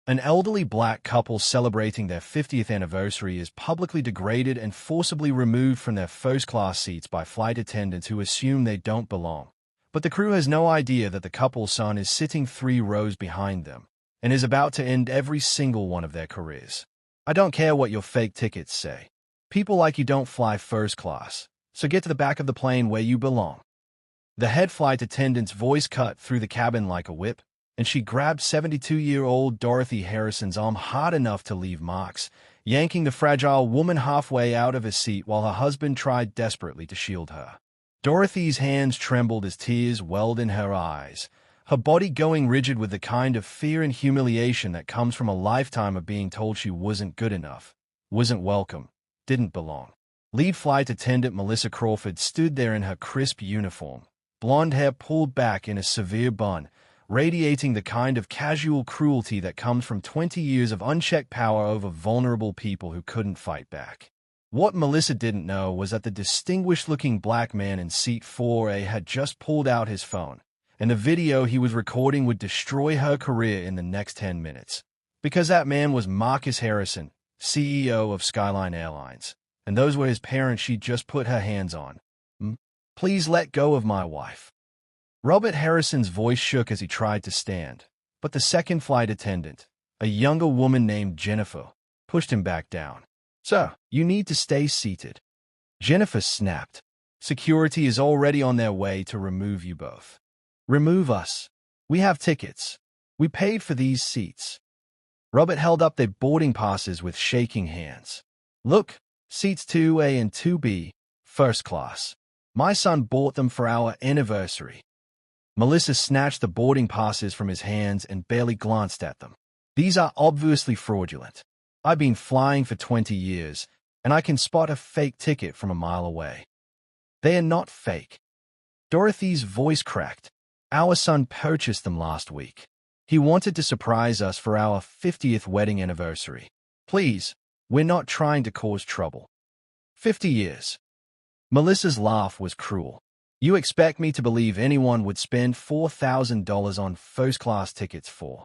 An elderly black couple celebrating their 50th anniversary is publicly degraded and forcibly removed from their first-class seats by flight attendants who assume they don't belong. But the crew has no idea that the couple's son is sitting 3 rows behind them and is about to end every single one of their careers. I don't care what your fake tickets say. People like you don't fly first class, so get to the back of the plane where you belong. The head flight attendant's voice cut through the cabin like a whip, and she grabbed 72-year-old Dorothy Harrison's arm hard enough to leave marks, yanking the fragile woman halfway out of her seat while her husband tried desperately to shield her. Dorothy's hands trembled as tears welled in her eyes, her body going rigid with the kind of fear and humiliation that comes from a lifetime of being told she wasn't good enough, wasn't welcome, didn't belong. Lead flight attendant Melissa Crawford stood there in her crisp uniform, blonde hair pulled back in a severe bun, radiating the kind of casual cruelty that comes from 20 years of unchecked power over vulnerable people who couldn't fight back. What Melissa didn't know was that the distinguished-looking black man in seat 4A had just pulled out his phone, and the video he was recording would destroy her career in the next 10 minutes. Because that man was Marcus Harrison, CEO of Skyline Airlines, and those were his parents she'd just put her hands on. Please let go of my wife. Robert Harrison's voice shook as he tried to stand, but the second flight attendant, a younger woman named Jennifer, pushed him back down. Sir, you need to stay seated. Jennifer snapped. Security is already on their way to remove you both. Remove us. We have tickets. We paid for these seats. Robert held up their boarding passes with shaking hands. Look, seats 2A and 2B, first class. My son bought them for our anniversary. Melissa snatched the boarding passes from his hands and barely glanced at them. These are obviously fraudulent. I've been flying for 20 years, and I can spot a fake ticket from a mile away. They are not fake. Dorothy's voice cracked. Our son purchased them last week. He wanted to surprise us for our 50th wedding anniversary. Please, we're not trying to cause trouble. 50 years. Melissa's laugh was cruel. You expect me to believe anyone would spend $4,000 on first-class tickets for?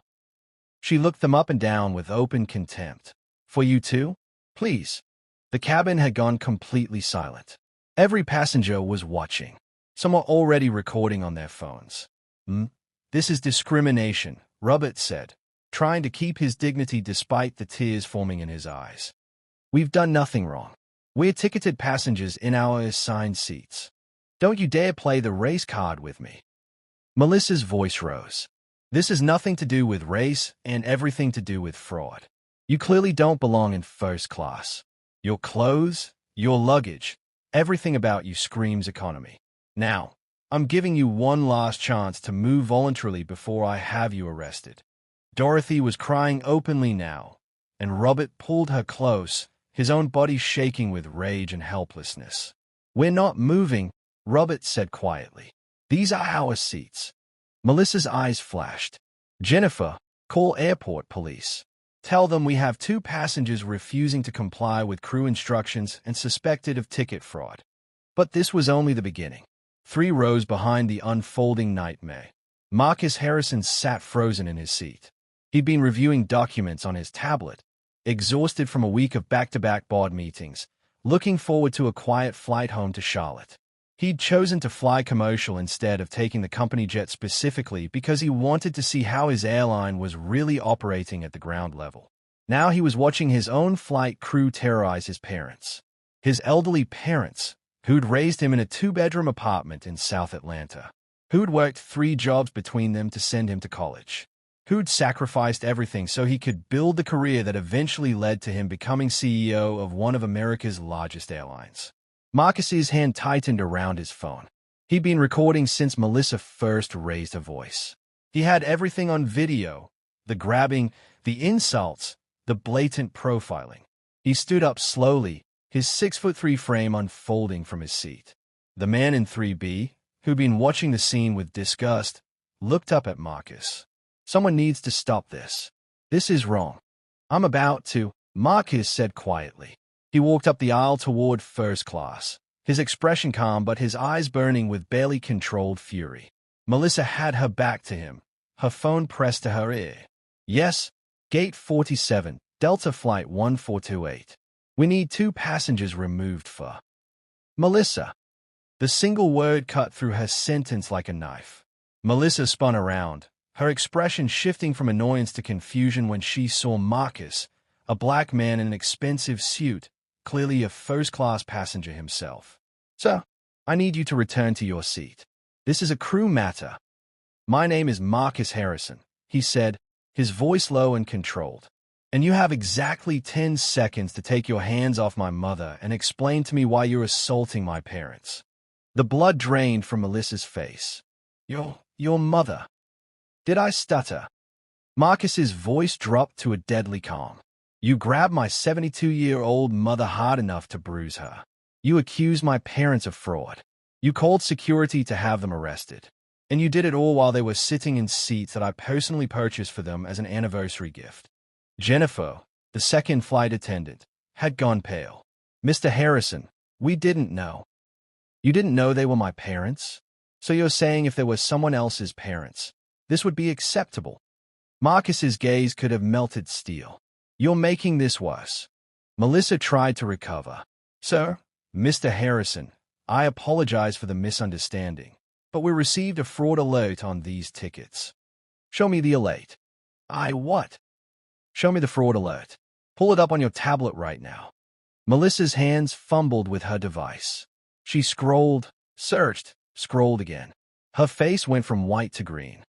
She looked them up and down with open contempt. For you too? Please. The cabin had gone completely silent. Every passenger was watching. Some were already recording on their phones. This is discrimination, Robert said, trying to keep his dignity despite the tears forming in his eyes. We've done nothing wrong. We're ticketed passengers in our assigned seats. Don't you dare play the race card with me. Melissa's voice rose. This has nothing to do with race and everything to do with fraud. You clearly don't belong in first class. Your clothes, your luggage, everything about you screams economy. Now, I'm giving you one last chance to move voluntarily before I have you arrested. Dorothy was crying openly now, and Robert pulled her close, his own body shaking with rage and helplessness. We're not moving, Robert said quietly. These are our seats. Melissa's eyes flashed. Jennifer, call airport police. Tell them we have 2 passengers refusing to comply with crew instructions and suspected of ticket fraud. But this was only the beginning. 3 rows behind the unfolding nightmare, Marcus Harrison sat frozen in his seat. He'd been reviewing documents on his tablet, exhausted from a week of back-to-back board meetings, looking forward to a quiet flight home to Charlotte. He'd chosen to fly commercial instead of taking the company jet specifically because he wanted to see how his airline was really operating at the ground level. Now he was watching his own flight crew terrorize his parents. His elderly parents, who'd raised him in a 2-bedroom apartment in South Atlanta. Who'd worked 3 jobs between them to send him to college. Who'd sacrificed everything so he could build the career that eventually led to him becoming CEO of one of America's largest airlines. Marcus's hand tightened around his phone. He'd been recording since Melissa first raised her voice. He had everything on video, the grabbing, the insults, the blatant profiling. He stood up slowly, his 6'3" frame unfolding from his seat. The man in 3B, who'd been watching the scene with disgust, looked up at Marcus. Someone needs to stop this. This is wrong. I'm about to, Marcus said quietly. He walked up the aisle toward first class, his expression calm but his eyes burning with barely controlled fury. Melissa had her back to him, her phone pressed to her ear. Yes, Gate 47, Delta Flight 1428. We need 2 passengers removed for Melissa. The single word cut through her sentence like a knife. Melissa spun around, her expression shifting from annoyance to confusion when she saw Marcus, a black man in an expensive suit, clearly a first-class passenger himself. "Sir, I need you to return to your seat. This is a crew matter." "My name is Marcus Harrison," he said, his voice low and controlled. "And you have exactly 10 seconds to take your hands off my mother and explain to me why you're assaulting my parents." The blood drained from Melissa's face. Your mother." Did I stutter? Marcus's voice dropped to a deadly calm. "You grabbed my 72-year-old mother hard enough to bruise her. You accused my parents of fraud. You called security to have them arrested. And you did it all while they were sitting in seats that I personally purchased for them as an anniversary gift." Jennifer, the second flight attendant, had gone pale. "Mr. Harrison, we didn't know." "You didn't know they were my parents? So you're saying if there were someone else's parents, this would be acceptable?" Marcus's gaze could have melted steel. "You're making this worse." Melissa tried to recover. "Sir, Mr. Harrison, I apologize for the misunderstanding, but we received a fraud alert on these tickets." "Show me the alert." What?" "Show me the fraud alert. Pull it up on your tablet right now." Melissa's hands fumbled with her device. She scrolled, searched, scrolled again. Her face went from white to green.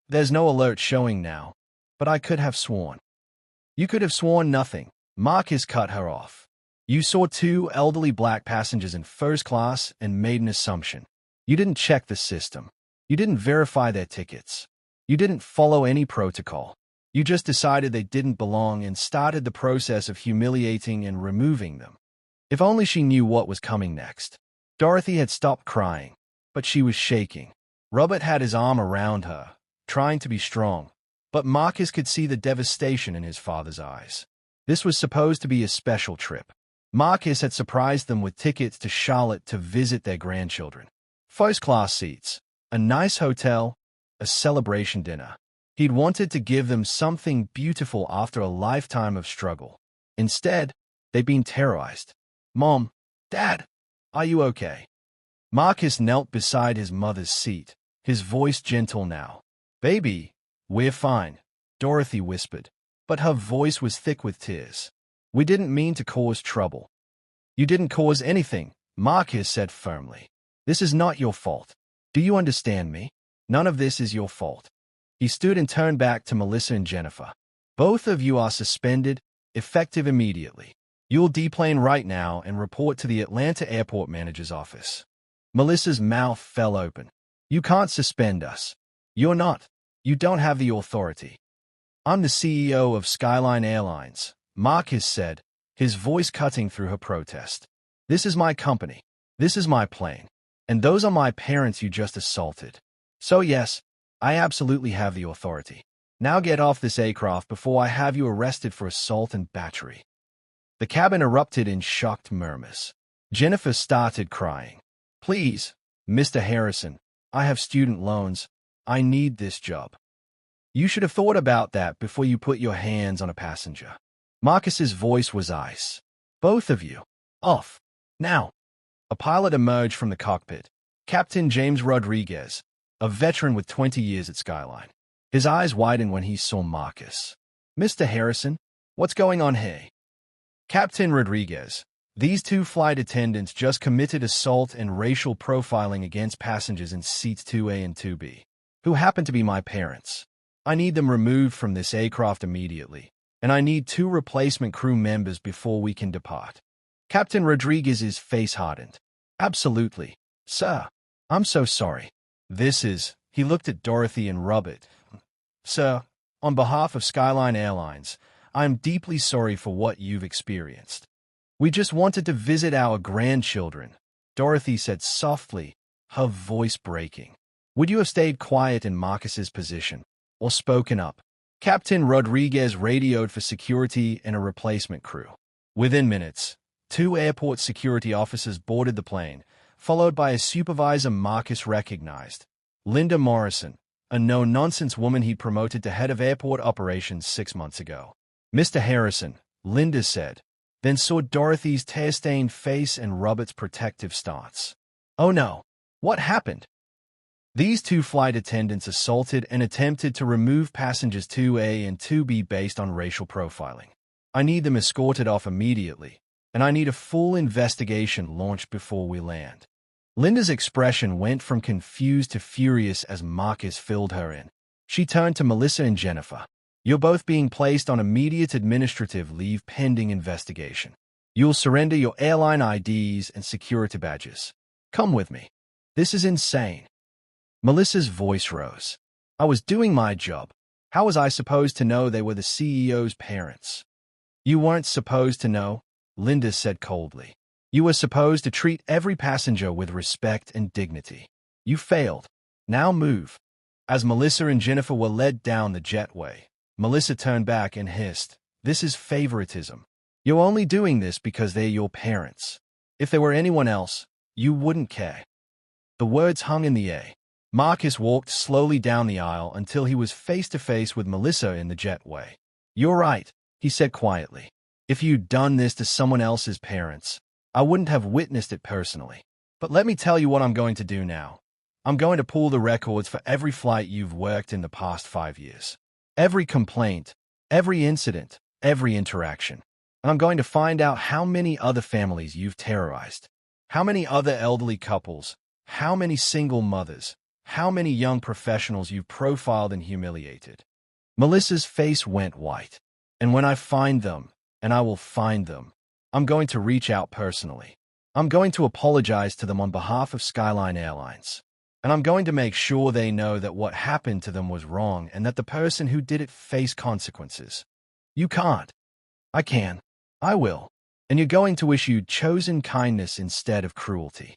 There's no alert showing now, but I could have sworn." "You could have sworn nothing." Marcus cut her off. "You saw 2 elderly black passengers in first class and made an assumption. You didn't check the system. You didn't verify their tickets. You didn't follow any protocol. You just decided they didn't belong and started the process of humiliating and removing them." If only she knew what was coming next. Dorothy had stopped crying, but she was shaking. Robert had his arm around her, trying to be strong, but Marcus could see the devastation in his father's eyes. This was supposed to be a special trip. Marcus had surprised them with tickets to Charlotte to visit their grandchildren. First-class seats, a nice hotel, a celebration dinner. He'd wanted to give them something beautiful after a lifetime of struggle. Instead, they'd been terrorized. "Mom, Dad, are you okay?" Marcus knelt beside his mother's seat, his voice gentle now. "Baby, we're fine," Dorothy whispered, but her voice was thick with tears. "We didn't mean to cause trouble." "You didn't cause anything," Marcus said firmly. "This is not your fault. Do you understand me? None of this is your fault." He stood and turned back to Melissa and Jennifer. "Both of you are suspended, effective immediately. You'll deplane right now and report to the Atlanta airport manager's office." Melissa's mouth fell open. "You can't suspend us. You're not. You don't have the authority." "I'm the CEO of Skyline Airlines," Marcus said, his voice cutting through her protest. "This is my company. This is my plane. And those are my parents you just assaulted. So yes, I absolutely have the authority. Now get off this aircraft before I have you arrested for assault and battery." The cabin erupted in shocked murmurs. Jennifer started crying. "Please, Mr. Harrison, I have student loans. I need this job." "You should have thought about that before you put your hands on a passenger." Marcus's voice was ice. "Both of you. Off. Now." A pilot emerged from the cockpit. Captain James Rodriguez, a veteran with 20 years at Skyline. His eyes widened when he saw Marcus. "Mr. Harrison, what's going on here?" "Captain Rodriguez, these 2 flight attendants just committed assault and racial profiling against passengers in seats 2A and 2B, who happen to be my parents. I need them removed from this aircraft immediately, and I need 2 replacement crew members before we can depart." Captain Rodriguez's face hardened. "Absolutely, sir. I'm so sorry. He looked at Dorothy and Robert. "Sir, on behalf of Skyline Airlines, I am deeply sorry for what you've experienced. We just wanted to visit our grandchildren," Dorothy said softly, her voice breaking. "Would you have stayed quiet in Marcus's position, or spoken up?" Captain Rodriguez radioed for security and a replacement crew. Within minutes, 2 airport security officers boarded the plane, followed by a supervisor Marcus recognized, Linda Morrison, a no-nonsense woman he promoted to head of airport operations 6 months ago. "Mr. Harrison," Linda said, then saw Dorothy's tear-stained face and Robert's protective stance. "Oh no. What happened?" "These two flight attendants assaulted and attempted to remove passengers 2A and 2B based on racial profiling. I need them escorted off immediately, and I need a full investigation launched before we land." Linda's expression went from confused to furious as Marcus filled her in. She turned to Melissa and Jennifer. "You're both being placed on immediate administrative leave pending investigation. You'll surrender your airline IDs and security badges. Come with me. This is insane." Melissa's voice rose. "I was doing my job. How was I supposed to know they were the CEO's parents?" "You weren't supposed to know," Linda said coldly. "You were supposed to treat every passenger with respect and dignity. You failed. Now move." As Melissa and Jennifer were led down the jetway, Melissa turned back and hissed, "This is favoritism. You're only doing this because they're your parents. If they were anyone else, you wouldn't care." The words hung in the air. Marcus walked slowly down the aisle until he was face-to-face with Melissa in the jetway. "You're right," he said quietly. "If you'd done this to someone else's parents, I wouldn't have witnessed it personally. But let me tell you what I'm going to do now. I'm going to pull the records for every flight you've worked in the past 5 years. Every complaint, every incident, every interaction. And I'm going to find out how many other families you've terrorized, how many other elderly couples, how many single mothers, how many young professionals you've profiled and humiliated." Melissa's face went white. "And when I find them, and I will find them, I'm going to reach out personally. I'm going to apologize to them on behalf of Skyline Airlines. And I'm going to make sure they know that what happened to them was wrong and that the person who did it faced consequences. You can't. I can. I will. And you're going to issue chosen kindness instead of cruelty."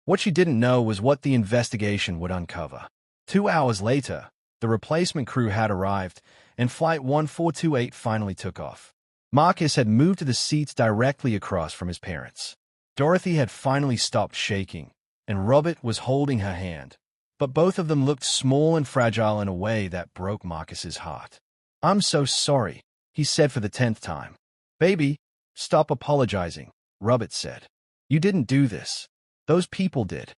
What she didn't know was what the investigation would uncover. 2 hours later, the replacement crew had arrived, and Flight 1428 finally took off. Marcus had moved to the seats directly across from his parents. Dorothy had finally stopped shaking, and Robert was holding her hand. But both of them looked small and fragile in a way that broke Marcus's heart. "I'm so sorry," he said for the 10th time. "Baby, stop apologizing," Robert said. "You didn't do this. Those people did.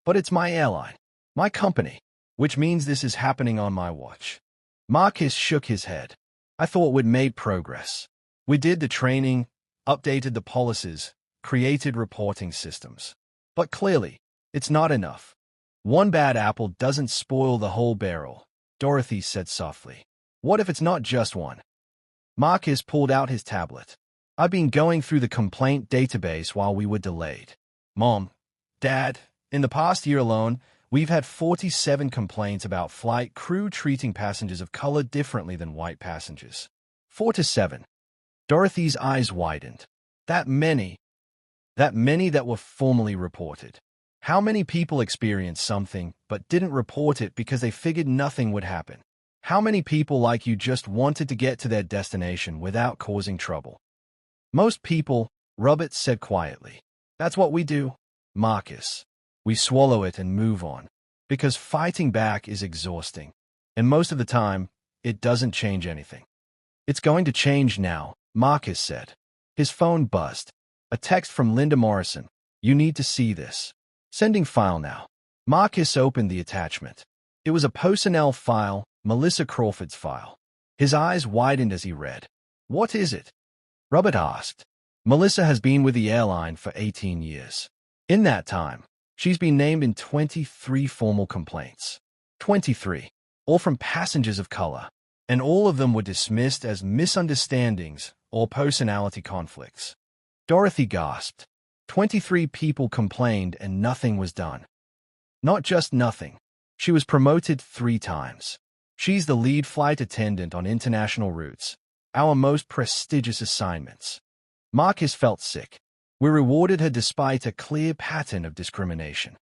But it's my airline, my company, which means this is happening on my watch." Marcus shook his head. "I thought we'd made progress. We did the training, updated the policies, created reporting systems. But clearly, it's not enough. One bad apple doesn't spoil the whole barrel," Dorothy said softly. "What if it's not just one?" Marcus pulled out his tablet. "I've been going through the complaint database while we were delayed. Mom, Dad, in the past year alone, we've had 47 complaints about flight crew treating passengers of color differently than white passengers. 47. Dorothy's eyes widened. That many that were formally reported. How many people experienced something but didn't report it because they figured nothing would happen? How many people like you just wanted to get to their destination without causing trouble? "Most people," Robert said quietly. "That's what we do, Marcus. We swallow it and move on, because fighting back is exhausting, and most of the time, it doesn't change anything." "It's going to change now," Marcus said. His phone buzzed. A text from Linda Morrison. "You need to see this. Sending file now." Marcus opened the attachment. It was a personnel file, Melissa Crawford's file. His eyes widened as he read. "What is it?" Robert asked. "Melissa has been with the airline for 18 years. In that time, she's been named in 23 formal complaints. 23, all from passengers of color, and all of them were dismissed as misunderstandings or personality conflicts." Dorothy gasped. 23 people complained and nothing was done. Not just nothing. She was promoted 3 times. She's the lead flight attendant on international routes, our most prestigious assignments. Marcus felt sick. "We rewarded her despite a clear pattern of discrimination."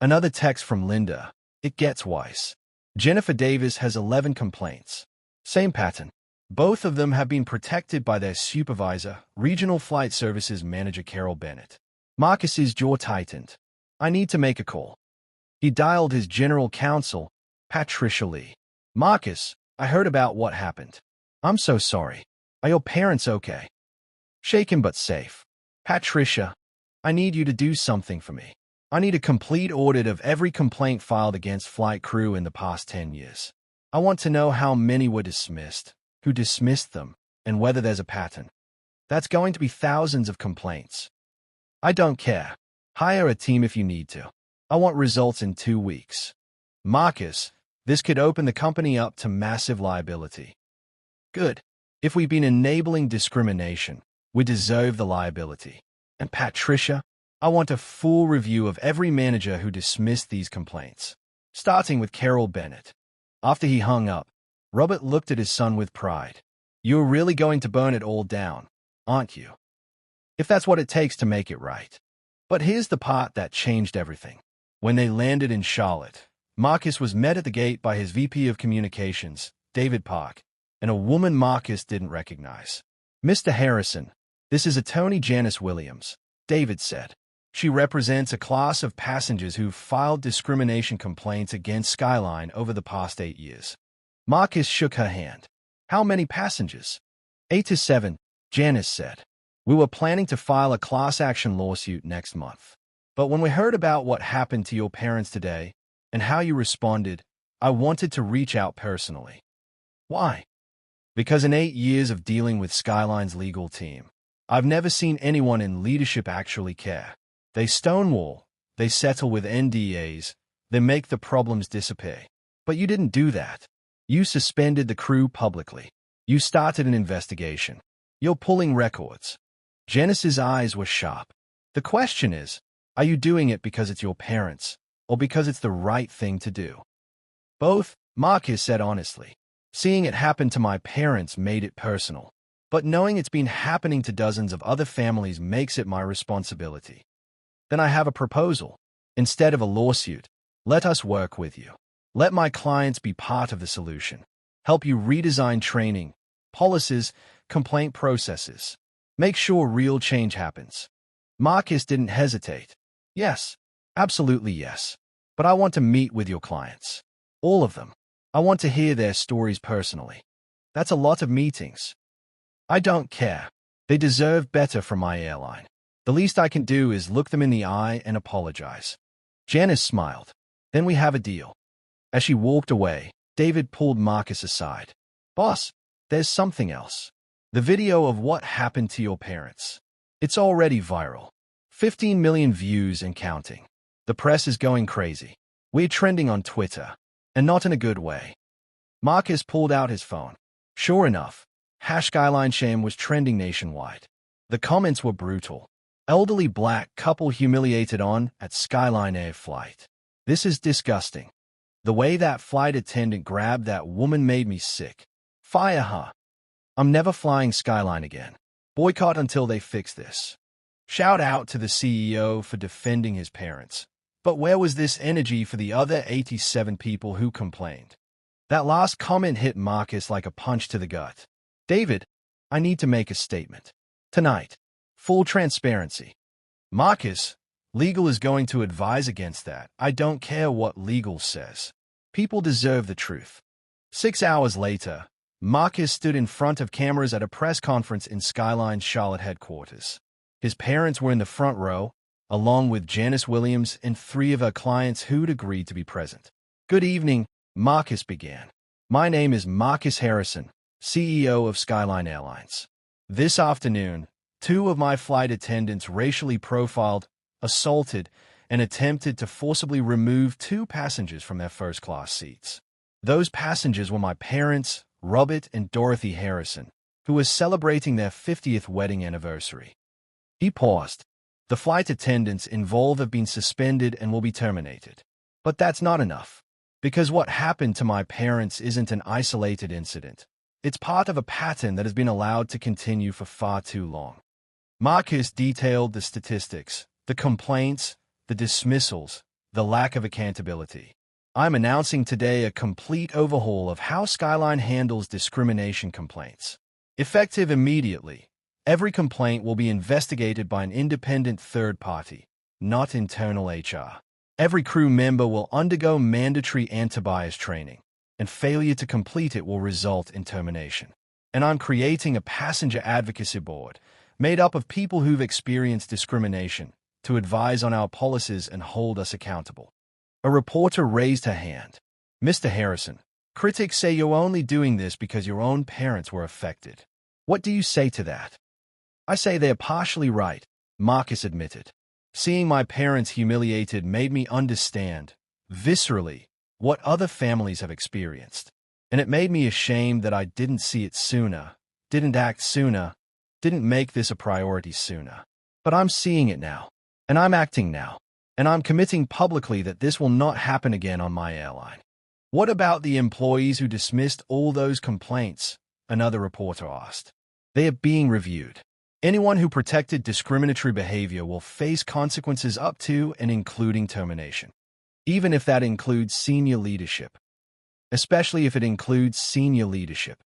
Another text from Linda. "It gets worse. Jennifer Davis has 11 complaints. Same pattern. Both of them have been protected by their supervisor, Regional Flight Services Manager Carol Bennett." Marcus's jaw tightened. "I need to make a call." He dialed his general counsel, Patricia Lee. Marcus, I heard about what happened. I'm so sorry. Are your parents okay? Shaken but safe. Patricia, I need you to do something for me. I need a complete audit of every complaint filed against flight crew in the past 10 years. I want to know how many were dismissed, who dismissed them, and whether there's a pattern. That's going to be thousands of complaints. I don't care. Hire a team if you need to. I want results in 2 weeks. Marcus, this could open the company up to massive liability. Good. If we've been enabling discrimination, we deserve the liability. And Patricia, I want a full review of every manager who dismissed these complaints, starting with Carol Bennett. After he hung up, Robert looked at his son with pride. You're really going to burn it all down, aren't you? If that's what it takes to make it right. But here's the part that changed everything. When they landed in Charlotte, Marcus was met at the gate by his VP of Communications, David Park, and a woman Marcus didn't recognize. Mr. Harrison, this is Attorney Janice Williams, David said. She represents a class of passengers who've filed discrimination complaints against Skyline over the past 8 years. Marcus shook her hand. How many passengers? 8 to 7, Janice said. We were planning to file a class action lawsuit next month. But when we heard about what happened to your parents today and how you responded, I wanted to reach out personally. Why? Because in 8 years of dealing with Skyline's legal team, I've never seen anyone in leadership actually care. They stonewall, they settle with NDAs, they make the problems disappear. But you didn't do that. You suspended the crew publicly. You started an investigation. You're pulling records. Janice's eyes were sharp. The question is, are you doing it because it's your parents, or because it's the right thing to do? Both, Marcus said honestly. Seeing it happen to my parents made it personal. But knowing it's been happening to dozens of other families makes it my responsibility. Then I have a proposal. Instead of a lawsuit, let us work with you. Let my clients be part of the solution. Help you redesign training, policies, complaint processes. Make sure real change happens. Marcus didn't hesitate. Yes, absolutely yes. But I want to meet with your clients. All of them. I want to hear their stories personally. That's a lot of meetings. I don't care. They deserve better from my airline. The least I can do is look them in the eye and apologize. Janice smiled. Then we have a deal. As she walked away, David pulled Marcus aside. Boss, there's something else. The video of what happened to your parents. It's already viral. 15 million views and counting. The press is going crazy. We're trending on Twitter. And not in a good way. Marcus pulled out his phone. Sure enough, #Skyline Shame was trending nationwide. The comments were brutal. Elderly black couple humiliated on at Skyline Air flight. This is disgusting. The way that flight attendant grabbed that woman made me sick. Fire her. I'm never flying Skyline again. Boycott until they fix this. Shout out to the CEO for defending his parents. But where was this energy for the other 87 people who complained? That last comment hit Marcus like a punch to the gut. David, I need to make a statement. Tonight. Full transparency. Marcus, legal is going to advise against that. I don't care what legal says. People deserve the truth. 6 hours later, Marcus stood in front of cameras at a press conference in Skyline's Charlotte headquarters. His parents were in the front row, along with Janice Williams and 3 of her clients who'd agreed to be present. Good evening, Marcus began. My name is Marcus Harrison, CEO of Skyline Airlines. This afternoon, 2 of my flight attendants racially profiled, assaulted, and attempted to forcibly remove 2 passengers from their first-class seats. Those passengers were my parents, Robert and Dorothy Harrison, who were celebrating their 50th wedding anniversary. He paused. The flight attendants involved have been suspended and will be terminated. But that's not enough. Because what happened to my parents isn't an isolated incident. It's part of a pattern that has been allowed to continue for far too long. Marcus detailed the statistics, the complaints, the dismissals, the lack of accountability. I'm announcing today a complete overhaul of how Skyline handles discrimination complaints. Effective immediately, every complaint will be investigated by an independent third party, not internal HR. Every crew member will undergo mandatory anti-bias training, and failure to complete it will result in termination. And I'm creating a passenger advocacy board made up of people who've experienced discrimination to advise on our policies and hold us accountable. A reporter raised her hand. Mr. Harrison, critics say you're only doing this because your own parents were affected. What do you say to that? I say they're partially right, Marcus admitted. Seeing my parents humiliated made me understand, viscerally, what other families have experienced. And it made me ashamed that I didn't see it sooner, didn't act sooner, didn't make this a priority sooner. But I'm seeing it now, and I'm acting now, and I'm committing publicly that this will not happen again on my airline. What about the employees who dismissed all those complaints? Another reporter asked. They are being reviewed. Anyone who protected discriminatory behavior will face consequences up to and including termination, even if that includes senior leadership. Especially if it includes senior leadership.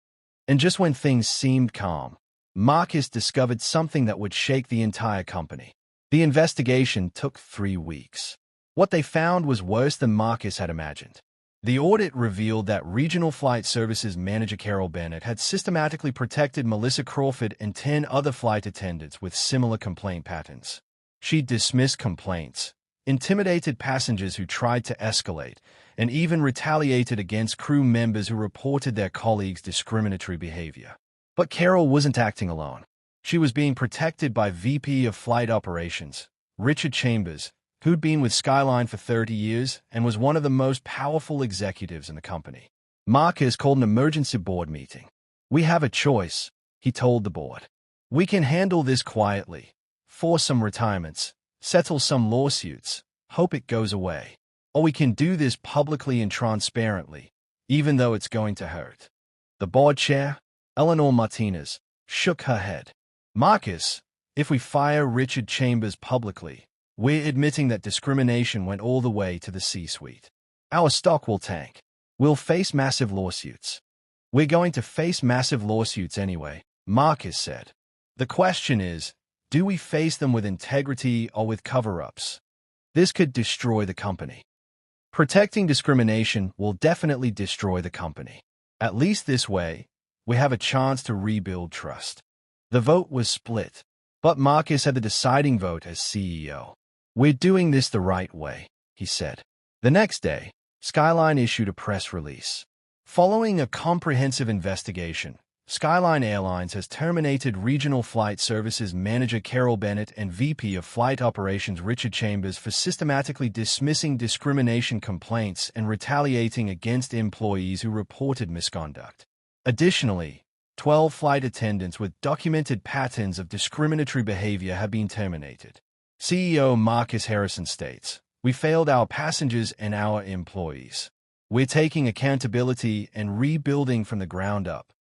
And just when things seemed calm, Marcus discovered something that would shake the entire company. The investigation took 3 weeks. What they found was worse than Marcus had imagined. The audit revealed that Regional Flight Services manager Carol Bennett had systematically protected Melissa Crawford and 10 other flight attendants with similar complaint patterns. She dismissed complaints, intimidated passengers who tried to escalate, and even retaliated against crew members who reported their colleagues' discriminatory behavior. But Carol wasn't acting alone. She was being protected by VP of Flight Operations, Richard Chambers, who'd been with Skyline for 30 years and was one of the most powerful executives in the company. Marcus called an emergency board meeting. We have a choice, he told the board. We can handle this quietly, force some retirements, settle some lawsuits, hope it goes away. Or we can do this publicly and transparently, even though it's going to hurt. The board chair, Eleanor Martinez, shook her head. Marcus, if we fire Richard Chambers publicly, we're admitting that discrimination went all the way to the C-suite. Our stock will tank. We'll face massive lawsuits. We're going to face massive lawsuits anyway, Marcus said. The question is, do we face them with integrity or with cover-ups? This could destroy the company. Protecting discrimination will definitely destroy the company. At least this way, we have a chance to rebuild trust. The vote was split, but Marcus had the deciding vote as CEO. We're doing this the right way, he said. The next day, Skyline issued a press release. Following a comprehensive investigation, Skyline Airlines has terminated Regional Flight Services manager Carol Bennett and VP of Flight Operations Richard Chambers for systematically dismissing discrimination complaints and retaliating against employees who reported misconduct. Additionally, 12 flight attendants with documented patterns of discriminatory behavior have been terminated. CEO Marcus Harrison states, "We failed our passengers and our employees. We're taking accountability and rebuilding from the ground up."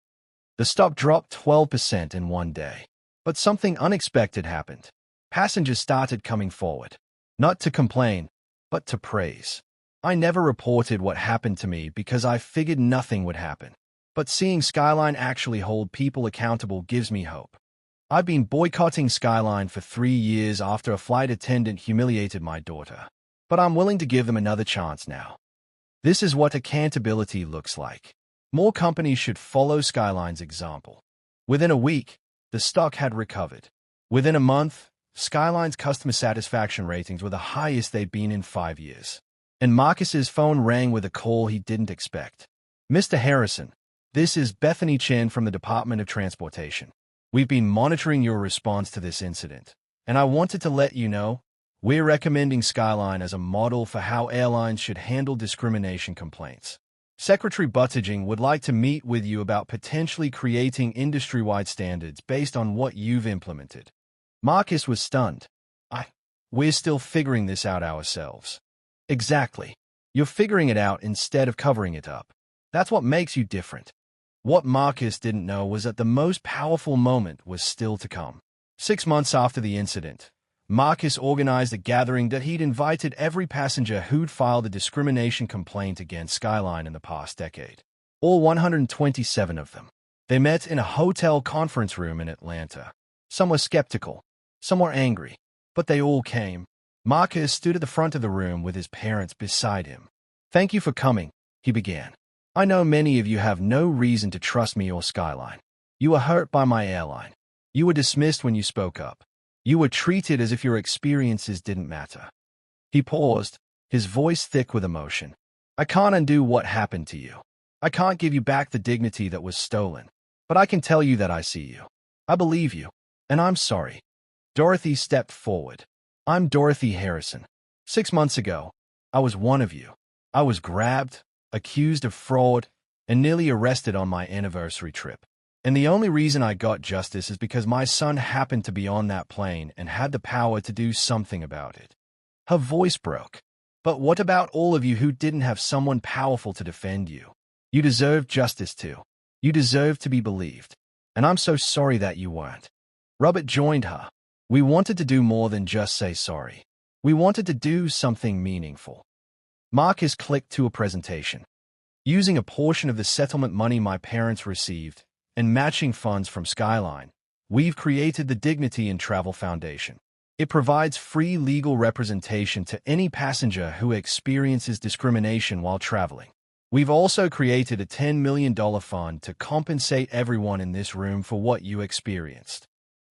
The stock dropped 12% in one day. But something unexpected happened. Passengers started coming forward. Not to complain, but to praise. I never reported what happened to me because I figured nothing would happen. But seeing Skyline actually hold people accountable gives me hope. I've been boycotting Skyline for 3 years after a flight attendant humiliated my daughter. But I'm willing to give them another chance now. This is what accountability looks like. More companies should follow Skyline's example. Within a week, the stock had recovered. Within a month, Skyline's customer satisfaction ratings were the highest they'd been in 5 years. And Marcus's phone rang with a call he didn't expect. "Mr. Harrison, this is Bethany Chen from the Department of Transportation. We've been monitoring your response to this incident, and I wanted to let you know we're recommending Skyline as a model for how airlines should handle discrimination complaints. Secretary Buttigieg would like to meet with you about potentially creating industry-wide standards based on what you've implemented." Marcus was stunned. We're still figuring this out ourselves." Exactly. You're figuring it out instead of covering it up. That's what makes you different. What Marcus didn't know was that the most powerful moment was still to come. 6 months after the incident, Marcus organized a gathering that he'd invited every passenger who'd filed a discrimination complaint against Skyline in the past decade. All 127 of them. They met in a hotel conference room in Atlanta. Some were skeptical, some were angry, but they all came. Marcus stood at the front of the room with his parents beside him. "Thank you for coming," he began. "I know many of you have no reason to trust me or Skyline. You were hurt by my airline. You were dismissed when you spoke up. You were treated as if your experiences didn't matter." He paused, his voice thick with emotion. "I can't undo what happened to you. I can't give you back the dignity that was stolen. But I can tell you that I see you. I believe you. And I'm sorry." Dorothy stepped forward. "I'm Dorothy Harrison. 6 months ago, I was one of you. I was grabbed, accused of fraud, and nearly arrested on my anniversary trip. And the only reason I got justice is because my son happened to be on that plane and had the power to do something about it." Her voice broke. "But what about all of you who didn't have someone powerful to defend you? You deserve justice too. You deserve to be believed. And I'm so sorry that you weren't." Robert joined her. "We wanted to do more than just say sorry. We wanted to do something meaningful." Marcus clicked to a presentation. "Using a portion of the settlement money my parents received and matching funds from Skyline, we've created the Dignity in Travel Foundation. It provides free legal representation to any passenger who experiences discrimination while traveling. We've also created a $10 million fund to compensate everyone in this room for what you experienced."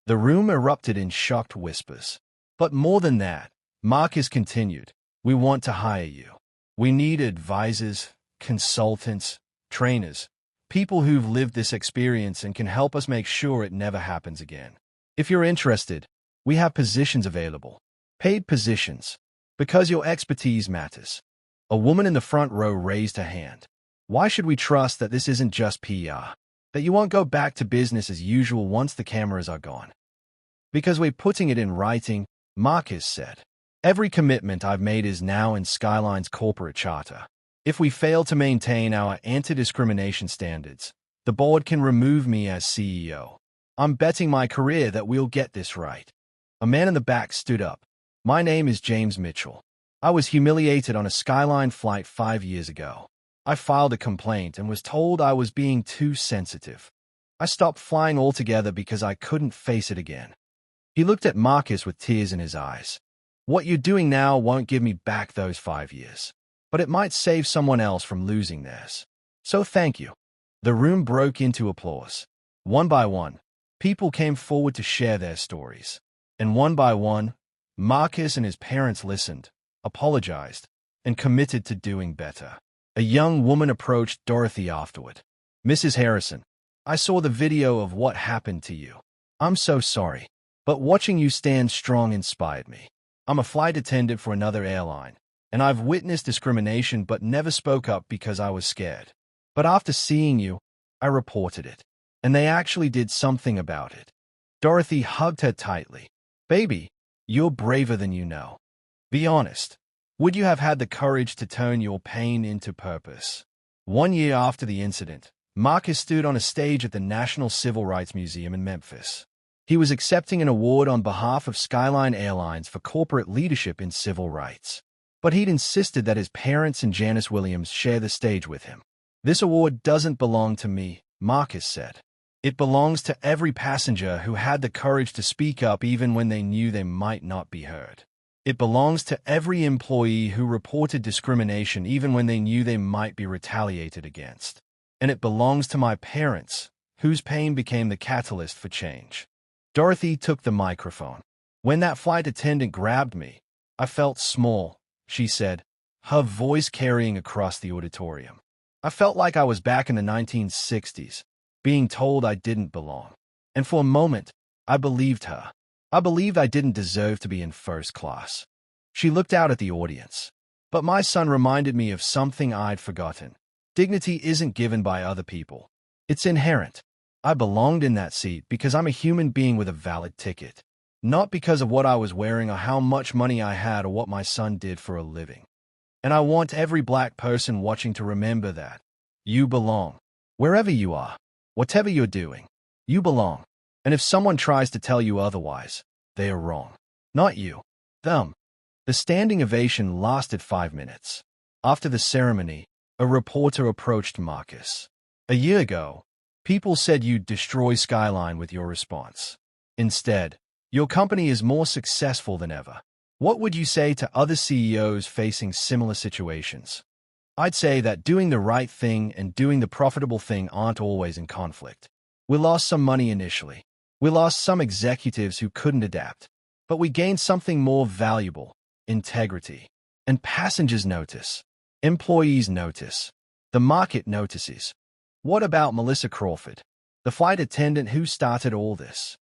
The room erupted in shocked whispers. "But more than that," Marcus continued, "we want to hire you. We need advisors, consultants, trainers, people who've lived this experience and can help us make sure it never happens again. If you're interested, we have positions available. Paid positions. Because your expertise matters." A woman in the front row raised her hand. "Why should we trust that this isn't just PR? That you won't go back to business as usual once the cameras are gone?" "Because we're putting it in writing," Marcus said. "Every commitment I've made is now in Skyline's corporate charter. If we fail to maintain our anti-discrimination standards, the board can remove me as CEO. I'm betting my career that we'll get this right." A man in the back stood up. "My name is James Mitchell. I was humiliated on a Skyline flight 5 years ago. I filed a complaint and was told I was being too sensitive. I stopped flying altogether because I couldn't face it again." He looked at Marcus with tears in his eyes. "What you're doing now won't give me back those 5 years. But it might save someone else from losing theirs. So thank you." The room broke into applause. One by one, people came forward to share their stories. And one by one, Marcus and his parents listened, apologized, and committed to doing better. A young woman approached Dorothy afterward. "Mrs. Harrison, I saw the video of what happened to you. I'm so sorry. But watching you stand strong inspired me. I'm a flight attendant for another airline, and I've witnessed discrimination but never spoke up because I was scared. But after seeing you, I reported it. And they actually did something about it." Dorothy hugged her tightly. "Baby, you're braver than you know. Be honest. Would you have had the courage to turn your pain into purpose?" 1 year after the incident, Marcus stood on a stage at the National Civil Rights Museum in Memphis. He was accepting an award on behalf of Skyline Airlines for corporate leadership in civil rights. But he'd insisted that his parents and Janice Williams share the stage with him. "This award doesn't belong to me," Marcus said. "It belongs to every passenger who had the courage to speak up even when they knew they might not be heard. It belongs to every employee who reported discrimination even when they knew they might be retaliated against. And it belongs to my parents, whose pain became the catalyst for change." Dorothy took the microphone. "When that flight attendant grabbed me, I felt small," she said, her voice carrying across the auditorium. "I felt like I was back in the 1960s, being told I didn't belong. And for a moment, I believed her. I believed I didn't deserve to be in first class." She looked out at the audience. "But my son reminded me of something I'd forgotten. Dignity isn't given by other people. It's inherent. I belonged in that seat because I'm a human being with a valid ticket, not because of what I was wearing or how much money I had or what my son did for a living. And I want every black person watching to remember that. You belong. Wherever you are, whatever you're doing, you belong. And if someone tries to tell you otherwise, they are wrong. Not you. Them." The standing ovation lasted 5 minutes. After the ceremony, a reporter approached Marcus. "A year ago, people said you'd destroy Skyline with your response. Instead, your company is more successful than ever. What would you say to other CEOs facing similar situations? I'd say that doing the right thing and doing the profitable thing aren't always in conflict. We lost some money initially. We lost some executives who couldn't adapt. But we gained something more valuable: integrity. And passengers notice. Employees notice. The market notices. What about Melissa Crawford, the flight attendant who started all this?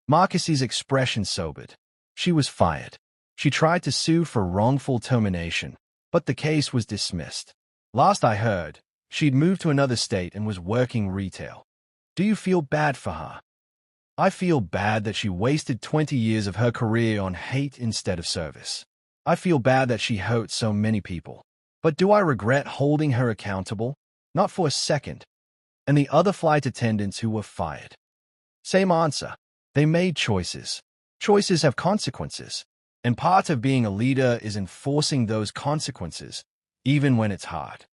Marcus's expression sobered. She was fired. She tried to sue for wrongful termination, but the case was dismissed. Last I heard, she'd moved to another state and was working retail. Do you feel bad for her? I feel bad that she wasted 20 years of her career on hate instead of service. I feel bad that she hurt so many people. But do I regret holding her accountable? Not for a second. And the other flight attendants who were fired? Same answer. They made choices. Choices have consequences. And part of being a leader is enforcing those consequences, even when it's hard.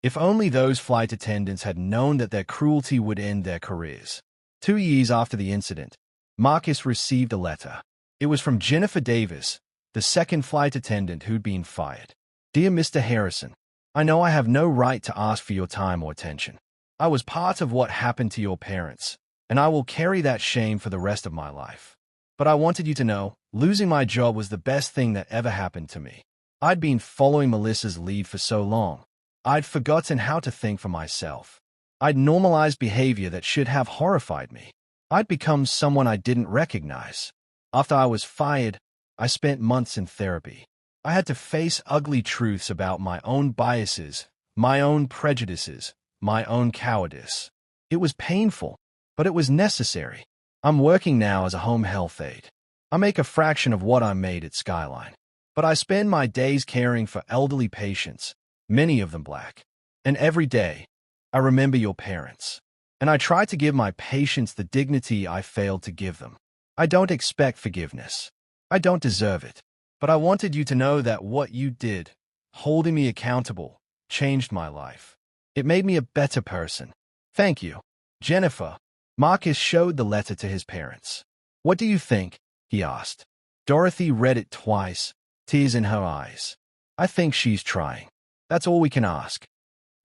If only those flight attendants had known that their cruelty would end their careers. 2 years after the incident, Marcus received a letter. It was from Jennifer Davis, the second flight attendant who'd been fired. Dear Mr. Harrison, I know I have no right to ask for your time or attention. I was part of what happened to your parents, and I will carry that shame for the rest of my life. But I wanted you to know, losing my job was the best thing that ever happened to me. I'd been following Melissa's lead for so long. I'd forgotten how to think for myself. I'd normalized behavior that should have horrified me. I'd become someone I didn't recognize. After I was fired, I spent months in therapy. I had to face ugly truths about my own biases, my own prejudices, my own cowardice. It was painful, but it was necessary. I'm working now as a home health aide. I make a fraction of what I made at Skyline. But I spend my days caring for elderly patients, many of them Black. And every day, I remember your parents. And I try to give my patients the dignity I failed to give them. I don't expect forgiveness. I don't deserve it. But I wanted you to know that what you did, holding me accountable, changed my life. It made me a better person. Thank you. Jennifer. Marcus showed the letter to his parents. What do you think? He asked. Dorothy read it twice, tears in her eyes. I think she's trying. That's all we can ask.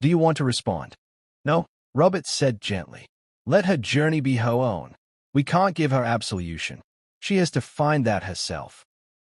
Do you want to respond? No, Robert said gently. Let her journey be her own. We can't give her absolution. She has to find that herself.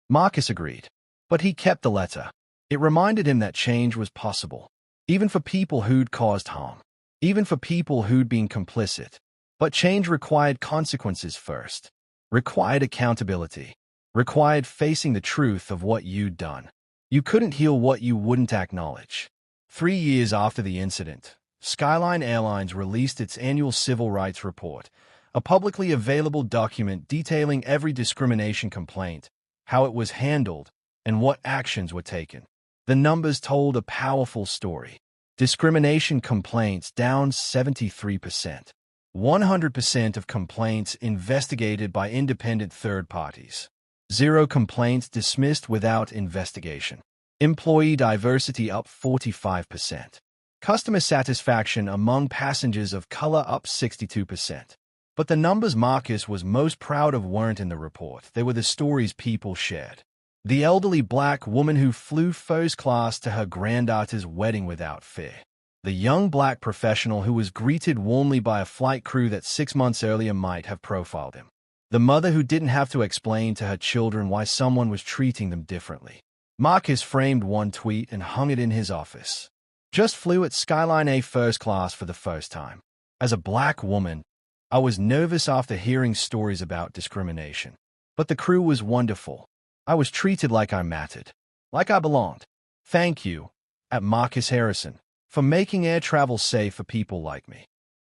Marcus agreed. But he kept the letter. It reminded him that change was possible, even for people who'd caused harm, even for people who'd been complicit. But change required consequences first, required accountability, required facing the truth of what you'd done. You couldn't heal what you wouldn't acknowledge. 3 years after the incident, Skyline Airlines released its annual Civil Rights Report, a publicly available document detailing every discrimination complaint, how it was handled, and what actions were taken. The numbers told a powerful story. Discrimination complaints down 73%. 100% of complaints investigated by independent third parties. 0 complaints dismissed without investigation. Employee diversity up 45%. Customer satisfaction among passengers of color up 62%. But the numbers Marcus was most proud of weren't in the report. They were the stories people shared. The elderly Black woman who flew first class to her granddaughter's wedding without fear. The young Black professional who was greeted warmly by a flight crew that 6 months earlier might have profiled him. The mother who didn't have to explain to her children why someone was treating them differently. Marcus framed one tweet and hung it in his office. Just flew at Skyline A first class for the first time. As a Black woman, I was nervous after hearing stories about discrimination. But the crew was wonderful. I was treated like I mattered, like I belonged. Thank you, at Marcus Harrison, for making air travel safe for people like me.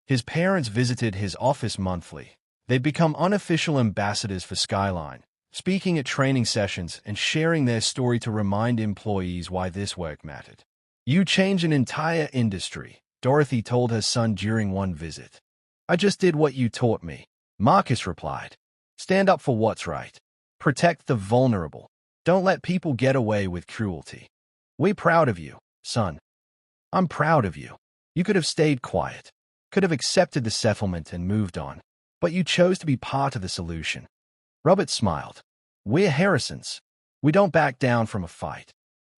His parents visited his office monthly. They'd become unofficial ambassadors for Skyline, speaking at training sessions and sharing their story to remind employees why this work mattered. You changed an entire industry, Dorothy told her son during one visit. I just did what you taught me, Marcus replied. Stand up for what's right. Protect the vulnerable. Don't let people get away with cruelty. We're proud of you, son. I'm proud of you. You could have stayed quiet, could have accepted the settlement and moved on, but you chose to be part of the solution. Robert smiled. We're Harrisons. We don't back down from a fight.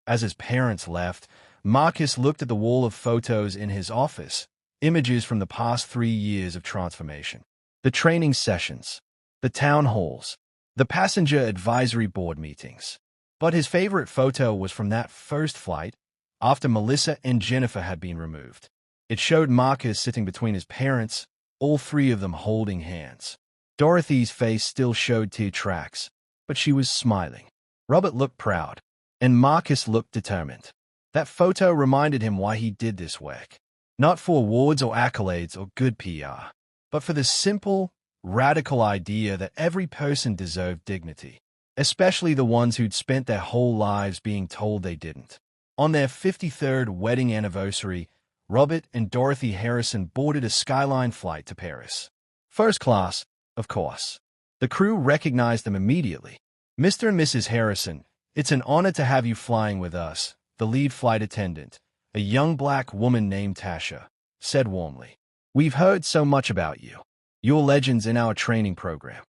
As his parents left, Marcus looked at the wall of photos in his office, images from the past 3 years of transformation. The training sessions, the town halls, the passenger advisory board meetings. But his favorite photo was from that first flight, after Melissa and Jennifer had been removed. It showed Marcus sitting between his parents, all 3 of them holding hands. Dorothy's face still showed tear tracks, but she was smiling. Robert looked proud, and Marcus looked determined. That photo reminded him why he did this work. Not for awards or accolades or good PR, but for the simple, radical idea that every person deserved dignity, especially the ones who'd spent their whole lives being told they didn't. On their 53rd wedding anniversary, Robert and Dorothy Harrison boarded a Skyline flight to Paris. First class, of course. The crew recognized them immediately. "Mr. and Mrs. Harrison, it's an honor to have you flying with us," the lead flight attendant, a young black woman named Tasha, said warmly. "We've heard so much about you. You're legends in our training program."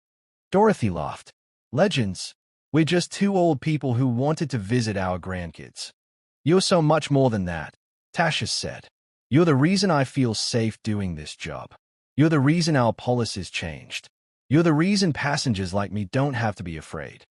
Dorothy laughed. "Legends? We're just 2 old people who wanted to visit our grandkids." "You're so much more than that," Tasha said. "You're the reason I feel safe doing this job. You're the reason our policies changed. You're the reason passengers like me don't have to be afraid."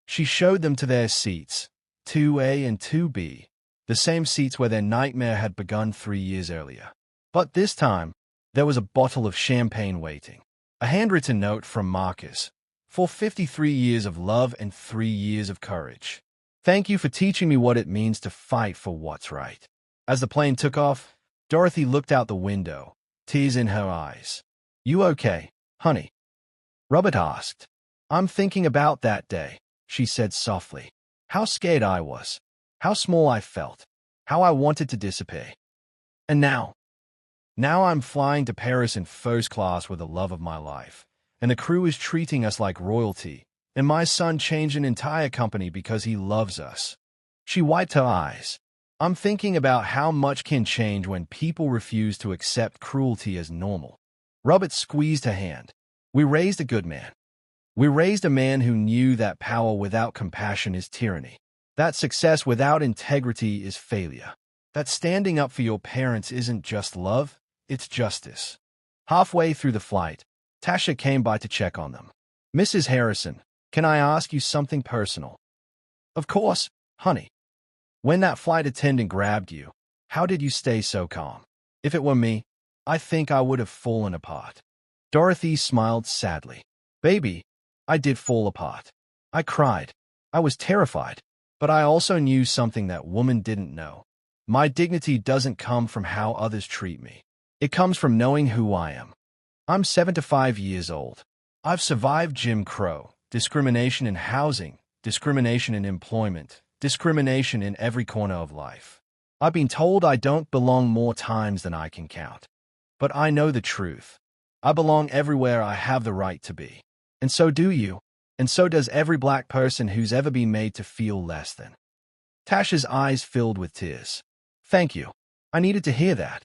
She showed them to their seats, 2A and 2B, the same seats where their nightmare had begun 3 years earlier. But this time, there was a bottle of champagne waiting, a handwritten note from Marcus, for 53 years of love and 3 years of courage. "Thank you for teaching me what it means to fight for what's right." As the plane took off, Dorothy looked out the window, tears in her eyes. "You okay, honey?" Robert asked. "I'm thinking about that day," she said softly. "How scared I was. How small I felt. How I wanted to disappear. And now I'm flying to Paris in first class with the love of my life, and the crew is treating us like royalty, and my son changed an entire company because he loves us." She wiped her eyes. "I'm thinking about how much can change when people refuse to accept cruelty as normal." Robert squeezed her hand. "We raised a good man. We raised a man who knew that power without compassion is tyranny, that success without integrity is failure, that standing up for your parents isn't just love, it's justice." Halfway through the flight, Tasha came by to check on them. "Mrs. Harrison, can I ask you something personal?" "Of course, honey." "When that flight attendant grabbed you, how did you stay so calm? If it were me, I think I would have fallen apart." Dorothy smiled sadly. "Baby, I did fall apart. I cried. I was terrified. But I also knew something that woman didn't know. My dignity doesn't come from how others treat me. It comes from knowing who I am. I'm 75 years old. I've survived Jim Crow, discrimination in housing, discrimination in employment, discrimination in every corner of life. I've been told I don't belong more times than I can count. But I know the truth. I belong everywhere I have the right to be. And so do you. And so does every black person who's ever been made to feel less than." Tasha's eyes filled with tears. "Thank you. I needed to hear that."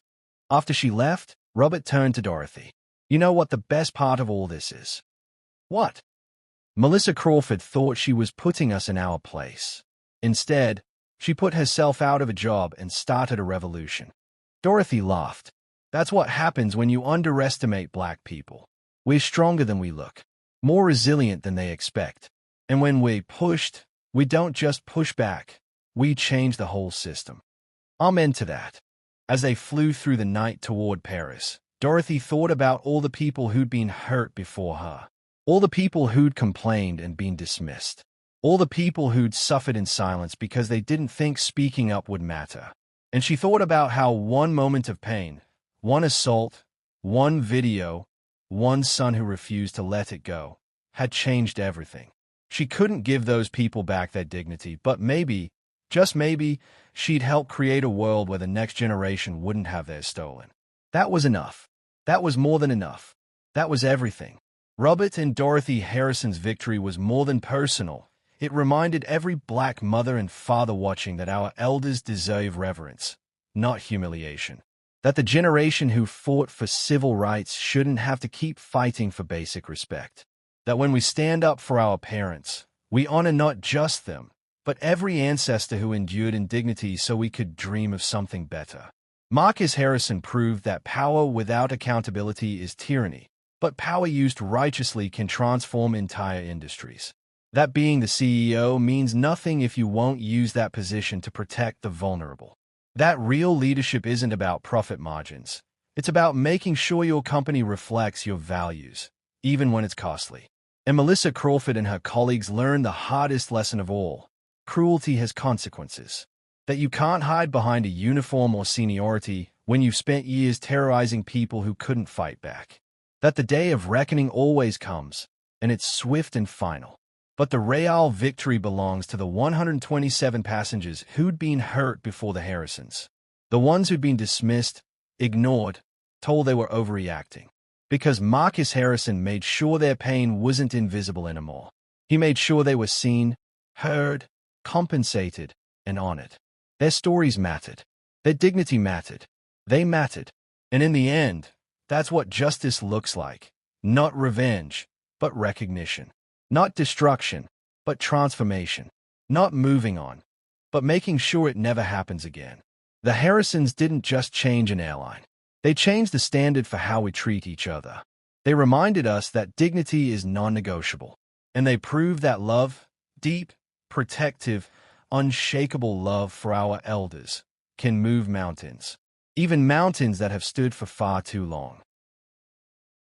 After she left, Robert turned to Dorothy. "You know what the best part of all this is?" "What?" "Melissa Crawford thought she was putting us in our place. Instead, she put herself out of a job and started a revolution." Dorothy laughed. "That's what happens when you underestimate black people. We're stronger than we look, more resilient than they expect. And when we're pushed, we don't just push back, we change the whole system." Amen to that. As they flew through the night toward Paris, Dorothy thought about all the people who'd been hurt before her, all the people who'd complained and been dismissed, all the people who'd suffered in silence because they didn't think speaking up would matter. And she thought about how one moment of pain, one assault, one video, one son who refused to let it go, had changed everything. She couldn't give those people back their dignity, but maybe, just maybe, she'd help create a world where the next generation wouldn't have theirs stolen. That was enough. That was more than enough. That was everything. Robert and Dorothy Harrison's victory was more than personal. It reminded every black mother and father watching that our elders deserve reverence, not humiliation. That the generation who fought for civil rights shouldn't have to keep fighting for basic respect. That when we stand up for our parents, we honor not just them, but every ancestor who endured indignity so we could dream of something better. Marcus Harrison proved that power without accountability is tyranny, but power used righteously can transform entire industries. That being the CEO means nothing if you won't use that position to protect the vulnerable. That real leadership isn't about profit margins. It's about making sure your company reflects your values, even when it's costly. And Melissa Crawford and her colleagues learned the hardest lesson of all. Cruelty has consequences. That you can't hide behind a uniform or seniority when you've spent years terrorizing people who couldn't fight back. That the day of reckoning always comes, and it's swift and final. But the real victory belongs to the 127 passengers who'd been hurt before the Harrisons. The ones who'd been dismissed, ignored, told they were overreacting. Because Marcus Harrison made sure their pain wasn't invisible anymore. He made sure they were seen, heard, compensated, and honored. Their stories mattered. Their dignity mattered. They mattered. And in the end, that's what justice looks like. Not revenge, but recognition. Not destruction, but transformation. Not moving on, but making sure it never happens again. The Harrisons didn't just change an airline. They changed the standard for how we treat each other. They reminded us that dignity is non-negotiable. And they proved that love, deep, protective, unshakable love for our elders, can move mountains. Even mountains that have stood for far too long.